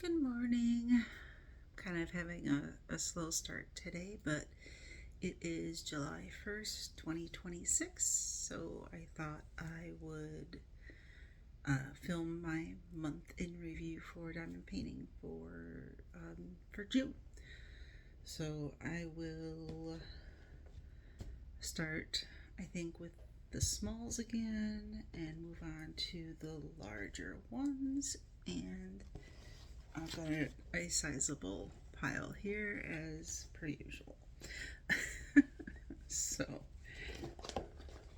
Good morning. Kind of having a slow start today, but it is July 1st, 2026, so I thought I would film my month in review for diamond painting for June. So I will start, I think, with the smalls again and move on to the larger ones, and I've got a sizable pile here as per usual. So,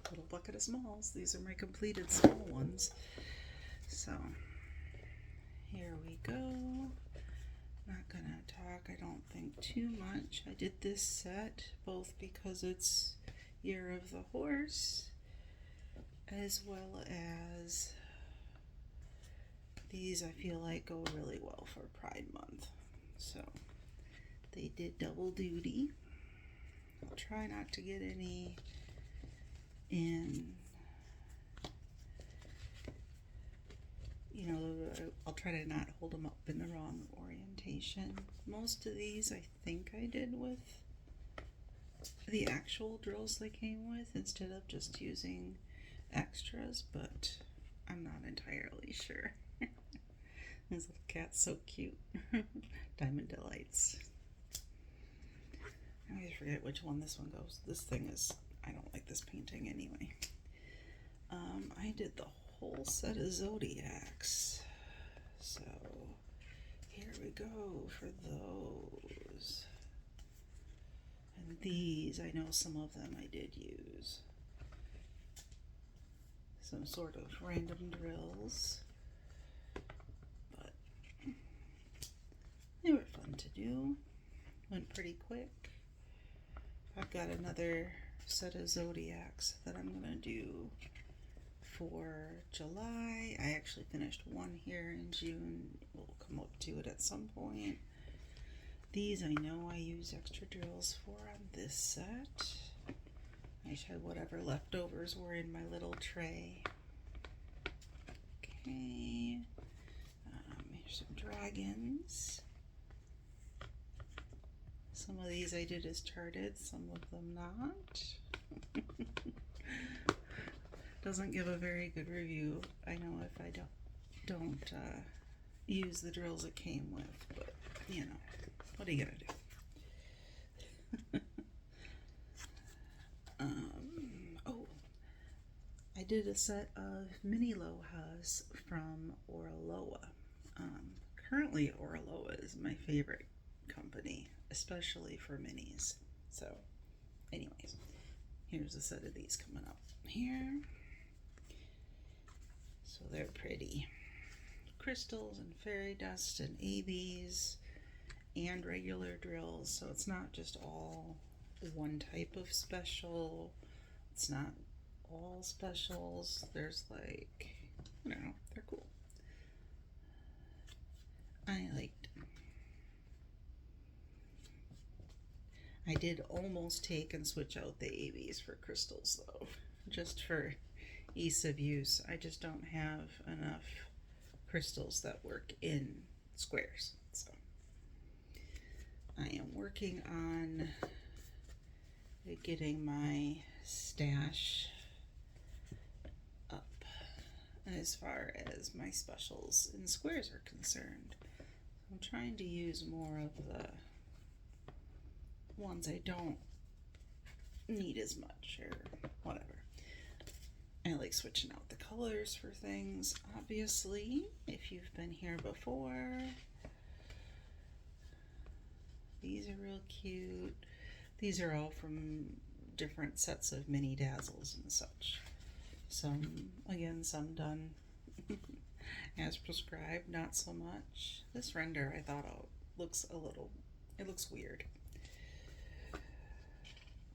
little bucket of smalls. These are my completed small ones. So, here we go. Not gonna talk, I don't think, too much. I did this set both because it's Year of the Horse, as well as these I feel like go really well for Pride Month. So, they did double duty. I'll try not to get any in, I'll try to not hold them up in the wrong orientation. Most of these I think I did with the actual drills they came with instead of just using extras, but I'm not entirely sure. This little cat's so cute. Diamond Delights. I always forget which one this one goes. This thing is, I don't like this painting anyway. I did the whole set of Zodiacs. So here we go for those. And these, I know some of them I did use. Some sort of random drills. But they were fun to do. Went pretty quick. I've got another set of Zodiacs that I'm going to do for July. I actually finished one here in June. We'll come up to it at some point. These I know I use extra drills for on this set. I just had whatever leftovers were in my little tray. Okay. Here's some dragons. Some of these I did as charted, some of them not. Doesn't give a very good review, I know, if I don't use the drills it came with, but what are you gonna do? Oh, I did a set of mini Lohas from Oraloa. Currently Oraloa is my favorite company, especially for minis. So anyways, here's a set of these coming up here. So they're pretty. Crystals and fairy dust and ABs and regular drills, so it's not just all one type of special. It's not all specials. There's like, I don't know, they're cool. I liked them. I did almost take and switch out the ABs for crystals though, just for ease of use. I just don't have enough crystals that work in squares. So I am working on getting my stash up as far as my specials in squares are concerned. I'm trying to use more of the ones I don't need as much or whatever. I like switching out the colors for things, obviously, if you've been here before. These are real cute. These are all from different sets of mini dazzles and such. Some done as prescribed, not so much. This render I thought looks it looks weird.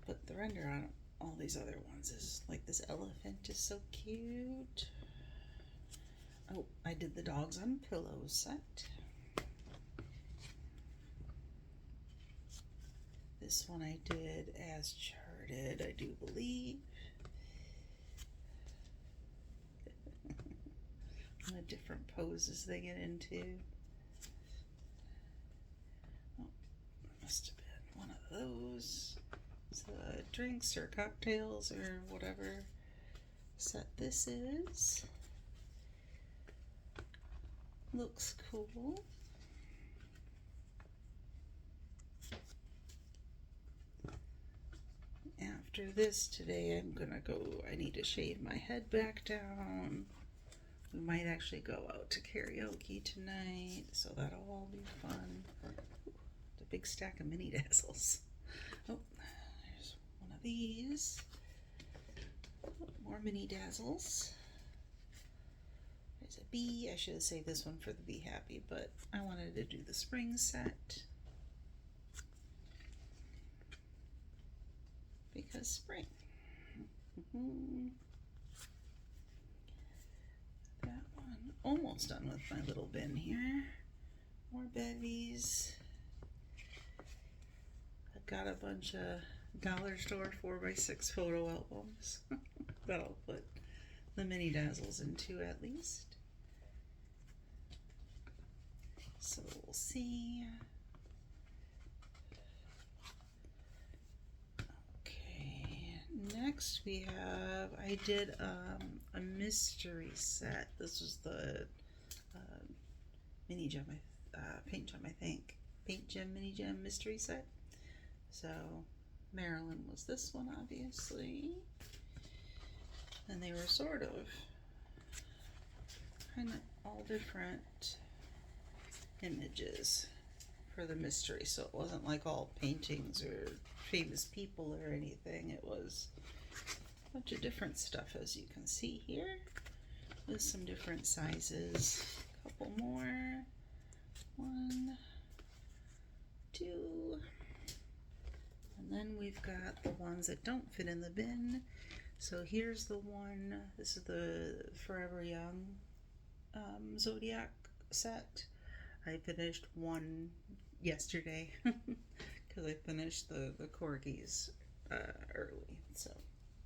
But the render on all these other ones is like, this elephant is so cute. Oh, I did the dogs on pillows set. This one I did as charted, I do believe. The different poses they get into. must have been one of those. So drinks or cocktails or whatever set this is. Looks cool. After this today, I'm gonna go, I need to shave my head back down. We might actually go out to karaoke tonight, so that'll all be fun. The big stack of mini dazzles. Oh, there's one of these. More mini dazzles. There's a bee. I should have saved this one for the Be Happy, but I wanted to do the spring set. Because spring. That one. Almost done with my little bin here. More bevies. I've got a bunch of dollar store 4x6 photo albums that I'll put the mini dazzles into at least. So we'll see. Next we have, I did a mystery set. This was the mini gem, paint gem, I think. Paint gem, mini gem mystery set. So Marilyn was this one, obviously. And they were sort of kind of all different images for the mystery. So it wasn't like all paintings or famous people or anything. It was a bunch of different stuff, as you can see here, with some different sizes. A couple more. 1, 2, and then we've got the ones that don't fit in the bin. So here's the one. This is the Forever Young Zodiac set. I finished one yesterday because I finished the corgis early. So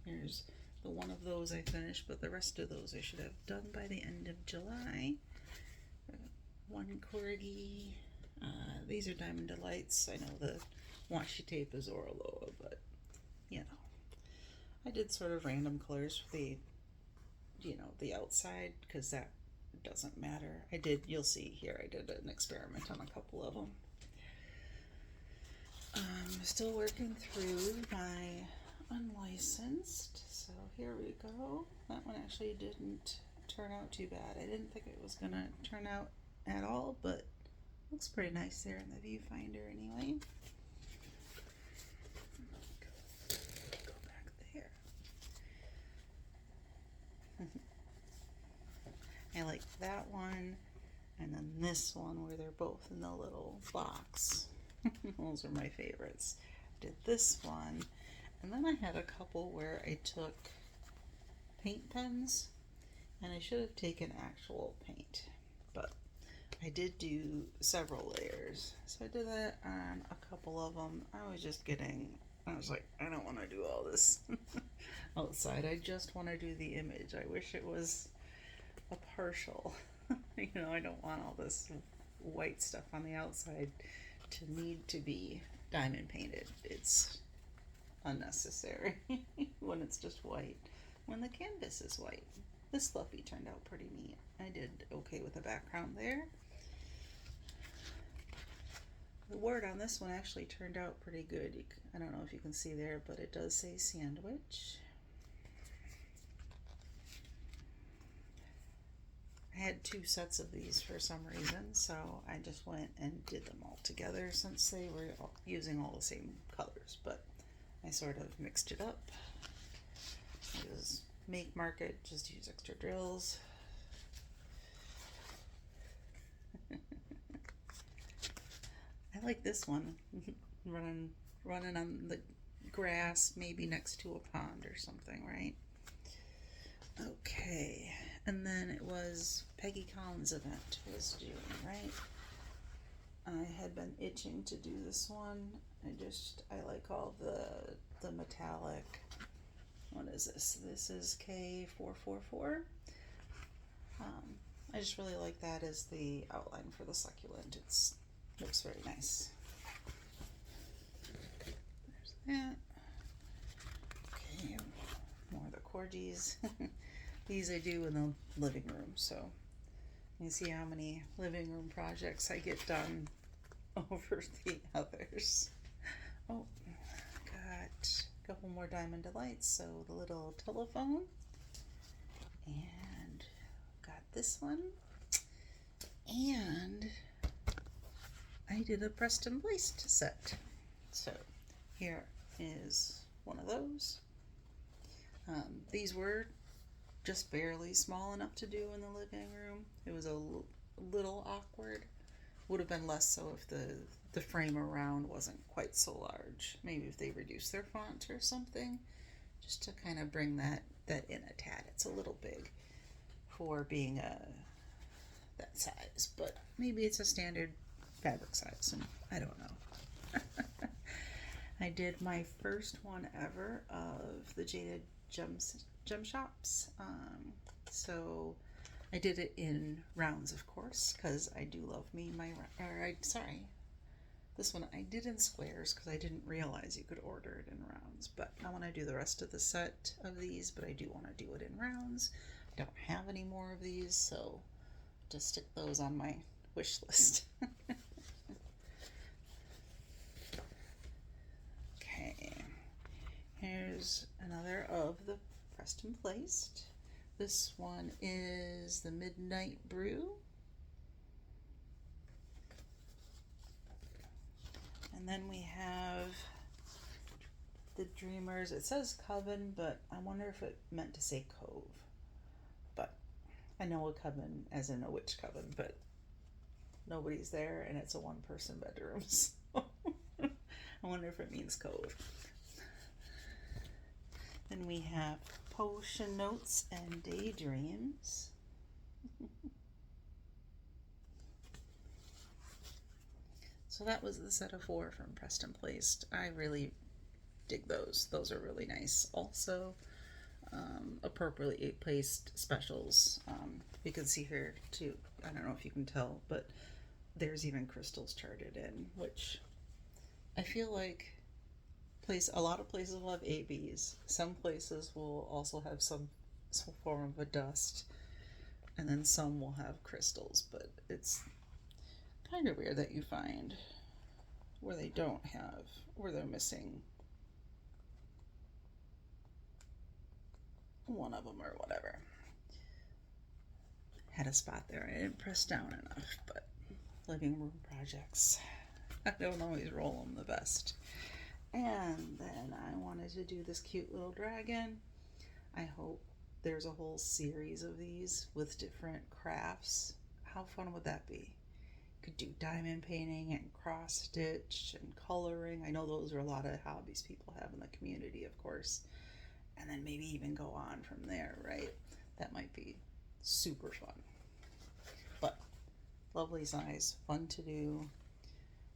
here's the one of those I finished, but the rest of those I should have done by the end of July. One corgi. These are Diamond Delights. I know the washi tape is Orloa, but you know, I did sort of random colors for the, you know, the outside, because that doesn't matter. I did, you'll see here, I did an experiment on a couple of them. Still working through my unlicensed, so here we go. That one actually didn't turn out too bad. I didn't think it was gonna turn out at all, but looks pretty nice there in the viewfinder anyway. Go back there. I like that one, and then this one where they're both in the little box. Those are my favorites. I did this one, and then I had a couple where I took paint pens, and I should have taken actual paint, but I did do several layers. So I did that on a couple of them. I was like, I don't want to do all this outside. I just want to do the image. I wish it was a partial. You know, I don't want all this white stuff on the outside to need to be diamond painted. It's unnecessary when it's just white. When the canvas is white. This Fluffy turned out pretty neat. I did okay with the background there. The word on this one actually turned out pretty good. I don't know if you can see there, but it does say sandwich. I had 2 sets of these for some reason, so I just went and did them all together since they were using all the same colors, but I sort of mixed it up. It was make market, just use extra drills. I like this one, running on the grass, maybe next to a pond or something, right? Okay, and then it was Peggy Collins' event was June, right? I had been itching to do this one. I like all the metallic. What is this? This is K444. I just really like that as the outline for the succulent. Looks very nice. that. Okay, more of the corgis. These I do in the living room, so you see how many living room projects I get done over the others. Oh, got a couple more Diamond Delights. So the little telephone, and got this one, and I did a Preston Placed set. So here is one of those. These were just barely small enough to do in the living room. It was a little awkward. Would have been less so if the frame around wasn't quite so large. Maybe if they reduced their font or something, just to kind of bring that in a tad. It's a little big for being that size, but maybe it's a standard fabric size, and I don't know. I did my first one ever of the Jaded Gem Shops. So I did it in rounds, of course, because I do love me this one I did in squares because I didn't realize you could order it in rounds. But I want to do the rest of the set of these, but I do want to do it in rounds. I don't have any more of these, so just stick those on my wish list. Okay, here's another of the Preston Placed. This one is the Midnight Brew. And then we have the Dreamers. It says Coven, but I wonder if it meant to say Cove. But I know a coven as in a witch coven, but nobody's there and it's a one-person bedroom. So I wonder if it means cove. Then we have Potion Notes and Daydreams. So that was the set of 4 from Preston Placed. I really dig those. Those are really nice. Also, appropriately placed specials. You can see here too, I don't know if you can tell, but there's even crystals charted in, which I feel like a lot of places will have ABs. Some places will also have some form of a dust, and then some will have crystals, but it's kind of weird that you find where they don't have, where they're missing one of them or whatever. Had a spot there I didn't press down enough, but living room projects, I don't always roll them the best. And then I wanted to do this cute little dragon. I hope there's a whole series of these with different crafts. How fun would that be? Could do diamond painting and cross stitch and coloring. I know those are a lot of hobbies people have in the community, of course. And then maybe even go on from there, right? That might be super fun. But lovely size, fun to do.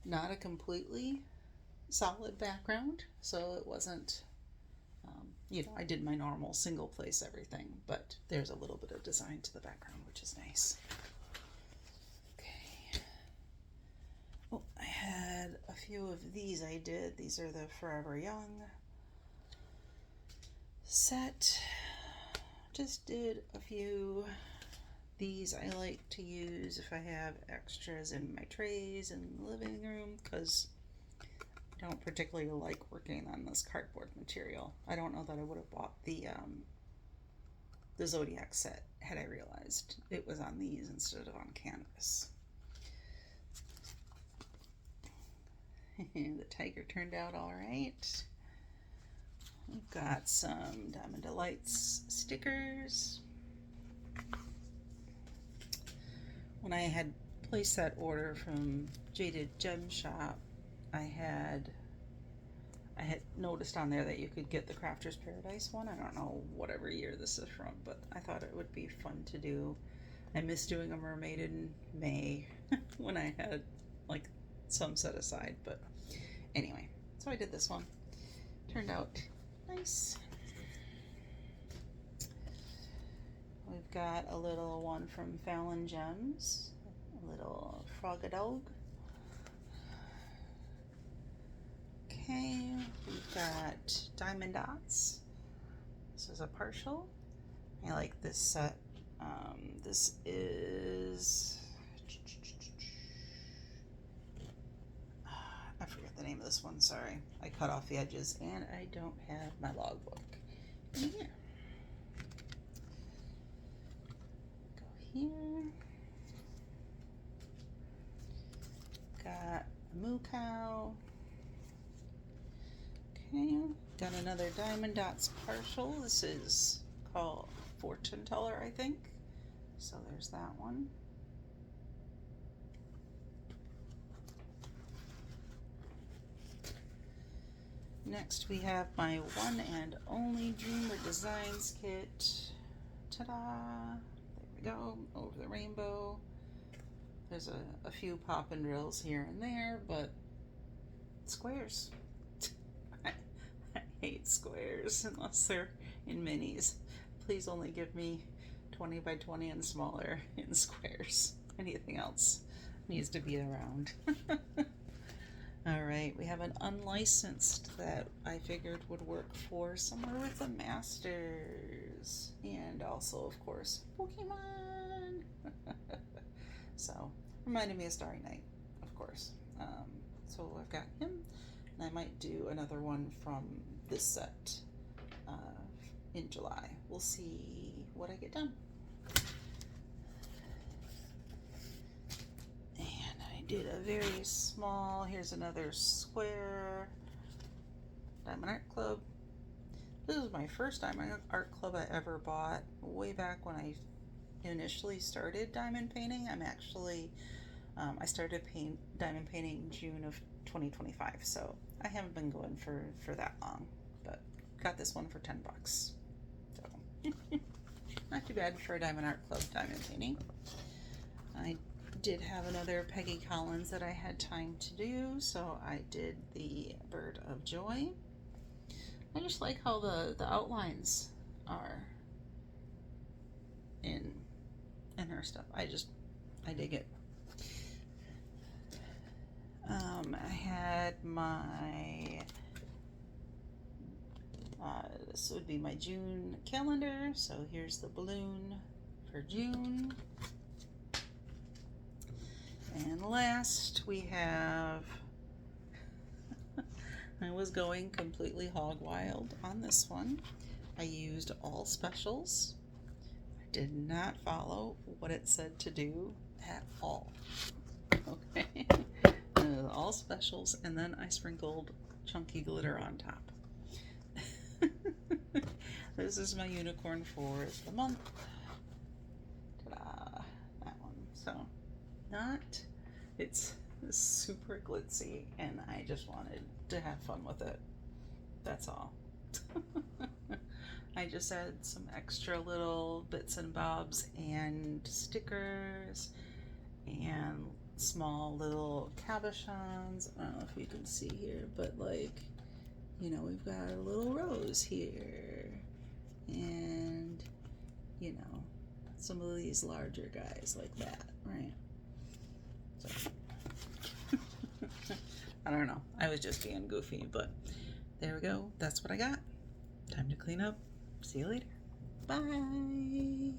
Not a completely solid background, so it wasn't, I did my normal single place everything, but there's a little bit of design to the background, which is nice. Okay. Oh, I had a few of these I did. These are the Forever Young set. Just did a few. These I like to use if I have extras in my trays in the living room, because I don't particularly like working on this cardboard material. I don't know that I would have bought the Zodiac set had I realized it was on these instead of on canvas. The tiger turned out all right. We've got some Diamond Delights stickers. When I had placed that order from Jaded Gem Shop, I had noticed on there that you could get the Crafter's Paradise one. I don't know whatever year this is from, but I thought it would be fun to do. I missed doing a mermaid in May when I had like some set aside, but anyway, so I did this one. Turned out nice. We've got a little one from Fallon Gems, a little Frogadog. Okay, we've got diamond dots. This is a partial. I like this set. This is, I forget the name of this one, sorry. I cut off the edges and I don't have my logbook in here. Go here. Got a moo cow. Okay, got another diamond dots partial. This is called Fortune Teller, I think. So there's that one. Next we have my one and only Dreamer Designs kit. Ta-da! There we go, over the rainbow. There's a few pop and drills here and there, but squares. I hate squares unless they're in minis. Please only give me 20 by 20 and smaller in squares. Anything else needs to be around. All right, we have an unlicensed that I figured would work for somewhere with the Masters, and also, of course, Pokemon. So, reminded me of Starry Night, of course. So I've got him, and I might do another one from this set in July. We'll see what I get done. Did a very small, here's another square Diamond Art Club. This is my first Diamond Art Club I ever bought, way back when I initially started diamond painting. I'm actually, I started diamond painting June of 2025, so I haven't been going for that long, but got this one for 10 bucks. So, not too bad for a Diamond Art Club diamond painting. I did have another Peggy Collins that I had time to do, so I did the Bird of Joy. I just like how the outlines are in her stuff. I dig it. I had my this would be my June calendar, so here's the balloon for June. And last we have, I was going completely hog wild on this one. I used all specials. I did not follow what it said to do at all. Okay, all specials, and then I sprinkled chunky glitter on top. This is my unicorn for the month. Ta-da! That one. So, it's super glitzy, and I just wanted to have fun with it. That's all. I just added some extra little bits and bobs and stickers and small little cabochons. I don't know if you can see here, but like, you know, we've got a little rose here, and you know, some of these larger guys like that, right? So I don't know, I was just being goofy, but there we go. That's what I got. Time to clean up. See you later. Bye.